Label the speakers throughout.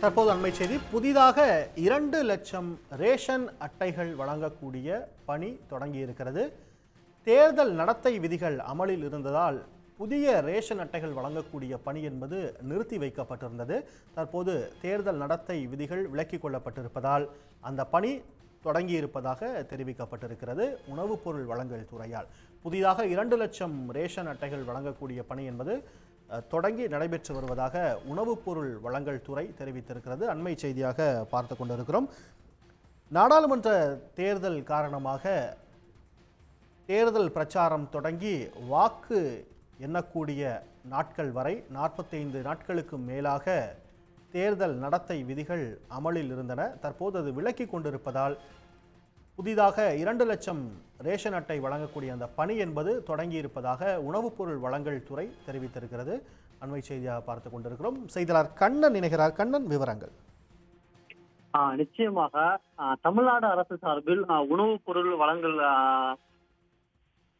Speaker 1: தற்போது அண்மை செய்தி, புதிதாக 2 லட்சம் ரேஷன் அட்டைகள் வழங்கக்கூடிய பணி தொடங்கியிருக்கிறது. தேர்தல் நடத்தை விதிகள் அமலில் இருந்ததால் புதிய ரேஷன் அட்டைகள் வழங்கக்கூடிய பணி என்பது நிறுத்தி வைக்கப்பட்டிருந்தது. தற்போது தேர்தல் நடத்தை விதிகள் விலக்கிக் கொள்ளப்பட்டிருப்பதால் அந்த பணி தொடங்கியிருப்பதாக தெரிவிக்கப்பட்டிருக்கிறது. உணவுப் பொருள் வழங்கல் துறையால் புதிதாக 2 லட்சம் ரேஷன் அட்டைகள் வழங்கக்கூடிய பணி என்பது தொடங்கி நடைபெற்று வருவதாக உணவுப் பொருள் வழங்கல் துறை தெரிவித்திருக்கிறது. அண்மை செய்தியாக பார்த்து கொண்டிருக்கிறோம். நாடாளுமன்ற தேர்தல் காரணமாக தேர்தல் பிரச்சாரம் தொடங்கி வாக்கு எண்ணக்கூடிய நாட்கள் வரை 45 நாட்களுக்கு மேலாக தேர்தல் நடத்தை விதிகள் அமலில் இருந்தன. தற்போது அது விலக்கிக் கொண்டிருப்பதால் புதிதாக 2 லட்சம் ரேஷன் அட்டை வழங்கக்கூடிய அந்த பணி என்பது தொடங்கி இருப்பதாக உணவுப் பொருள் வழங்கல் துறை தெரிவித்திருக்கிறது. அண்மை செய்தியாக பார்த்து கொண்டிருக்கிறோம். செய்தியாளர் கண்ணன் இணைகிறார். கண்ணன், விவரங்கள்.
Speaker 2: நிச்சயமாக தமிழ்நாடு அரசு சார்பில் உணவுப் பொருள் வழங்கல்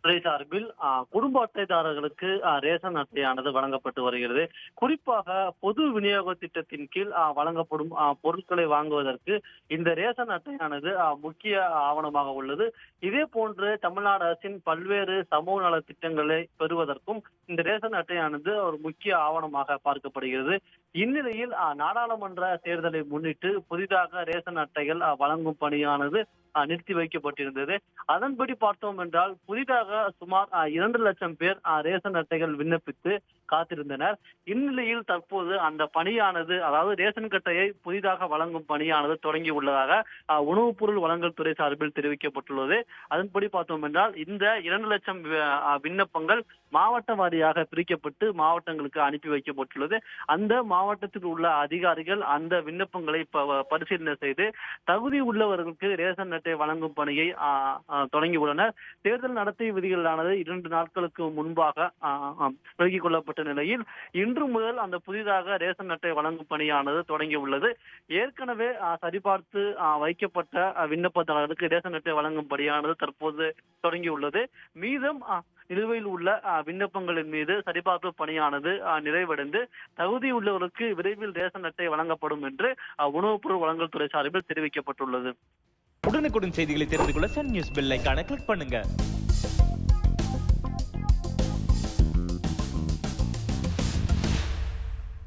Speaker 2: துறை சார்பில் குடும்ப அட்டைதாரர்களுக்கு ரேஷன் அட்டையானது வழங்கப்பட்டு வருகிறது. குறிப்பாக பொது விநியோக திட்டத்தின் கீழ் வழங்கப்படும் பொருட்களை வாங்குவதற்கு இந்த ரேஷன் அட்டையானது முக்கிய ஆவணமாக உள்ளது. இதே போன்று தமிழ்நாடு அரசின் பல்வேறு சமூக நல திட்டங்களை பெறுவதற்கும் இந்த ரேஷன் அட்டையானது ஒரு முக்கிய ஆவணமாக பார்க்கப்படுகிறது. இந்நிலையில் நாடாளுமன்ற தேர்தலை முன்னிட்டு புதிதாக ரேஷன் அட்டைகள் வழங்கும் பணியானது நிறுத்தி வைக்கப்பட்டிருந்தது. அதன்படி பார்த்தோம் என்றால் புதிதாக சுமார் 2 லட்சம் பேர் ரேஷன் அட்டைகள் விண்ணப்பித்து காத்திருந்தனர். இந்நிலையில் தற்போது அந்த பணியானது, அதாவது ரேஷன் அட்டையை புதிதாக வழங்கும் பணியானது தொடங்கி உள்ளதாக உணவுப் பொருள் வழங்கல் துறை சார்பில் தெரிவிக்கப்பட்டுள்ளது. அதன்படி பார்த்தோம் என்றால் இந்த 2 லட்சம் விண்ணப்பங்கள் மாவட்ட வாரியாக பிரிக்கப்பட்டு மாவட்டங்களுக்கு அனுப்பி வைக்கப்பட்டுள்ளது. அந்த மாவட்டத்தில் உள்ள அதிகாரிகள் அந்த விண்ணப்பங்களை பரிசீலனை செய்து தகுதி உள்ளவர்களுக்கு ரேஷன் அட்டை வழங்கும் பணியை தொடங்கியுள்ளனர். தேர்தல் நடத்தை விதிகளானது 2 நாட்களுக்கு முன்பாக விலக்கிக் கொள்ளப்பட்ட நிலையில் இன்று முதல் அந்த புதிதாக ரேஷன் அட்டை வழங்கும் பணியானது தொடங்கி உள்ளது. ஏற்கனவே சரிபார்த்து வைக்கப்பட்ட விண்ணப்பதாரர்களுக்கு ரேஷன் அட்டை வழங்கும் பணியானது தற்போது தொடங்கியுள்ளது. மீதம் நிலுவையில் உள்ள விண்ணப்பங்களின் மீது சரிபார்ப்பு பணியானது நிறைவடைந்து தகுதி உள்ளவர்களுக்கு விரைவில் ரேஷன் அட்டை வழங்கப்படும் என்று உணவுப் பொருள் வழங்கல் துறை சார்பில் தெரிவிக்கப்பட்டுள்ளது.
Speaker 3: உடனுக்குடன் செய்திகளை தெரிந்து கொள்ள சன் நியூஸ் பெல் ஐகானை கிளிக் பண்ணுங்க.